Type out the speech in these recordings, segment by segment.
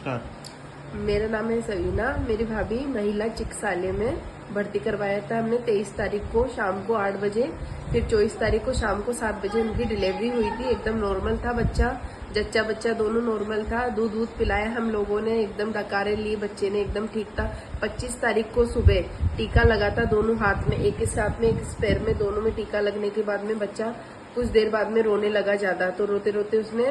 Start. मेरा नाम है सवीना। मेरी भाभी महिला चिकित्सालय में भर्ती करवाया था हमने 23 तारीख को शाम को 8 बजे। फिर 24 तारीख को शाम को 7 बजे उनकी डिलीवरी हुई थी। एकदम नॉर्मल था बच्चा, जच्चा बच्चा दोनों नॉर्मल था। दूध पिलाया हम लोगों ने, एकदम डकारे लिए, बच्चे ने एकदम ठीक था। 25 तारीख को सुबह टीका लगा था दोनों हाथ में, एक इस हाथ में एक इस पैर में, दोनों में टीका लगने के बाद में बच्चा कुछ देर बाद में रोने लगा ज्यादा। तो रोते रोते उसने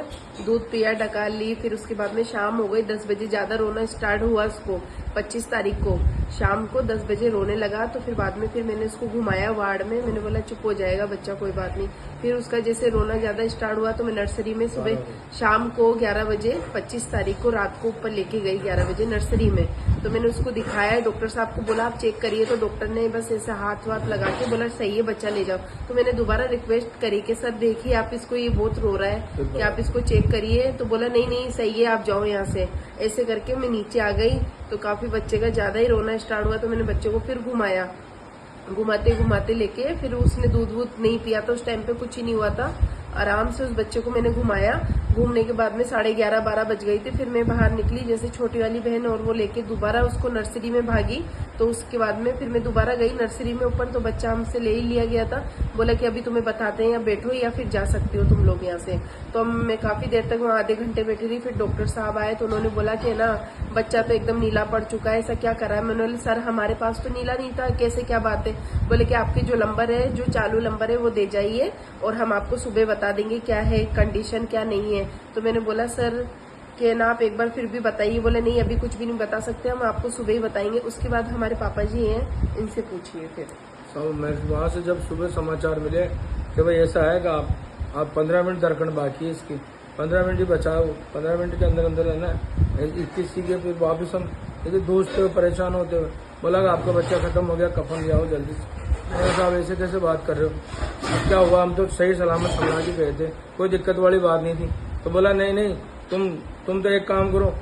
दूध पिया, डकार ली। फिर उसके बाद में शाम हो गई 10 बजे, ज्यादा रोना स्टार्ट हुआ उसको। 25 तारीख को शाम को 10 बजे रोने लगा। तो फिर बाद में फिर मैंने उसको घुमाया वार्ड में। मैंने बोला चुप हो जाएगा बच्चा, कोई बात नहीं। फिर उसका जैसे रोना ज्यादा स्टार्ट हुआ तो मैं नर्सरी में सुबह शाम को 11 बजे 25 तारीख को रात को ऊपर लेके गई 11 बजे नर्सरी में। तो मैंने उसको दिखाया, डॉक्टर साहब को बोला आप चेक करिए। तो डॉक्टर ने बस ऐसे हाथ वाथ लगा के बोला सही है बच्चा ले जाओ। तो मैंने दोबारा रिक्वेस्ट करी कि सर देखिए आप इसको, ये बहुत रो रहा है कि आप इसको चेक करिए। तो बोला नहीं नहीं सही है, आप जाओ यहाँ से। ऐसे करके मैं नीचे आ गई तो काफी बच्चे का ज्यादा ही रोना स्टार्ट हुआ। तो मैंने बच्चे को फिर घुमाया, घुमाते घुमाते लेके, फिर उसने दूध वूध नहीं पिया था उस टाइम पे, कुछ ही नहीं हुआ था। आराम से उस बच्चे को मैंने घुमाया। घूमने के बाद में 11:30-12 बज गई थी। फिर मैं बाहर निकली, जैसे छोटी वाली बहन और वो लेके दोबारा उसको नर्सरी में भागी। तो उसके बाद में फिर मैं दोबारा गई नर्सरी में ऊपर। तो बच्चा हमसे ले ही लिया गया था। बोला कि अभी तुम्हें बताते हैं, या बैठो या फिर जा सकती हो तुम लोग यहाँ से। तो मैं काफी देर तक वहाँ आधे घंटे बैठी रही। फिर डॉक्टर साहब आए तो उन्होंने बोला कि ना बच्चा तो एकदम नीला पड़ चुका है, ऐसा क्या करा है। मैंने बोला सर हमारे पास तो नीला नहीं था, कैसे क्या बात है। बोले कि आपके जो नंबर है, जो चालू नंबर है वो दे जाइए और हम आपको सुबह बता देंगे क्या है कंडीशन क्या नहीं है। तो मैंने बोला सर कि ना आप एक बार फिर भी बताइए। बोले नहीं अभी कुछ भी नहीं बता सकते, हम आपको सुबह ही बताएंगे। उसके बाद हमारे पापा जी हैं, इनसे पूछिए। फिर मैं वहाँ से जब सुबह समाचार मिले कि भाई ऐसा है कि आप 15 मिनट दरकन बाकी है इसकी, 15 मिनट ही बचाओ, 15 मिनट के अंदर अंदर है ना 21 के। फिर वापस हम दोस्त परेशान होते हुए बोला कि आपका बच्चा खत्म हो गया, कफन ले आओ जल्दी से। साहब ऐसे कैसे बात कर रहे हो, अब क्या हुआ, हम तो सही सलामत संभाल के गए थे, कोई दिक्कत वाली बात नहीं थी। तो बोला नहीं नहीं तुम तो एक काम करो,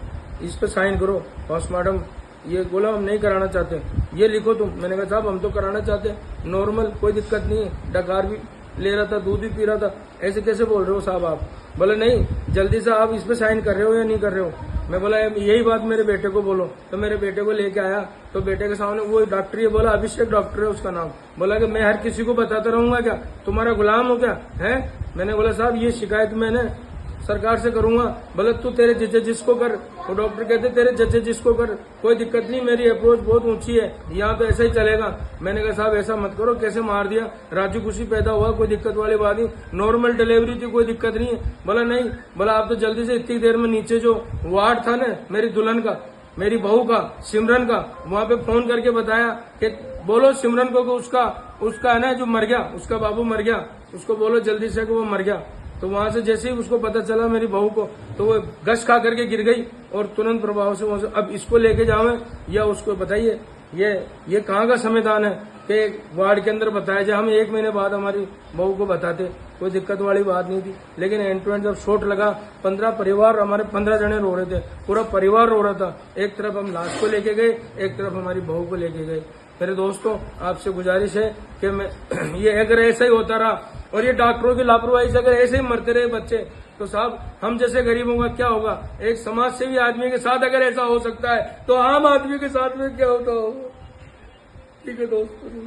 इस पे साइन करो पोस्टमार्टम। ये बोला हम नहीं कराना चाहते, ये लिखो तुम। मैंने कहा साहब हम तो कराना चाहते, नॉर्मल कोई दिक्कत नहीं है, डकार भी ले रहा था, दूध भी पी रहा था, ऐसे कैसे बोल रहे हो साहब आप। बोले नहीं जल्दी से आप इस पे साइन कर रहे हो या नहीं कर रहे हो। मैं बोला यही बात मेरे बेटे को बोलो। तो मेरे बेटे को लेके आया तो बेटे के सामने वो डॉक्टर है, बोला अभिषेक डॉक्टर है उसका नाम। बोला कि मैं हर किसी को बताता रहूंगा क्या, तुम्हारा गुलाम हो क्या है। मैंने बोला साहब ये शिकायत मैंने सरकार से करूंगा। बोले तू तेरे जजे जिसको कर। वो डॉक्टर कहते तेरे जजे जिसको कर, कोई दिक्कत नहीं, मेरी अप्रोच बहुत ऊंची है, यहाँ तो ऐसा ही चलेगा। मैंने कहा साहब ऐसा मत करो, कैसे मार दिया, राजू खुशी पैदा हुआ, कोई दिक्कत वाली बात नहीं, नॉर्मल डिलीवरी थी, कोई दिक्कत नहीं है। बोला नहीं, बोला आप तो जल्दी से इतनी देर में नीचे जो वार्ड था ना मेरी दुल्हन का, मेरी बहू का, सिमरन का, वहाँ पे फोन करके बताया कि बोलो सिमरन को उसका है ना जो मर गया, उसका बाबू मर गया, उसको बोलो जल्दी से कि वो मर गया। तो वहां से जैसे ही उसको पता चला मेरी बहू को, तो वो गश खा करके गिर गई और तुरंत प्रभाव से वहां से अब इसको लेके जाओ या उसको बताइए। ये कहाँ का संविधान है कि वार्ड के अंदर बताया जाए। हम 1 महीने बाद हमारी बहू को बताते, कोई दिक्कत वाली बात नहीं थी। लेकिन एंड टू एंड जब शॉट लगा 15 परिवार, हमारे 15 जने रो रहे थे, पूरा परिवार रो रहा था। एक तरफ हम लाश को लेके गए, एक तरफ हमारी बहू को लेके गए। मेरे दोस्तों आपसे गुजारिश है कि मैं ये अगर ऐसा ही होता रहा और ये डॉक्टरों की लापरवाही से अगर ऐसे ही मरते रहे बच्चे, तो साहब हम जैसे गरीबों का क्या होगा। एक समाज सेवी आदमी के साथ अगर ऐसा हो सकता है तो आम आदमी के साथ में क्या होता होगा। ठीक है दोस्तों।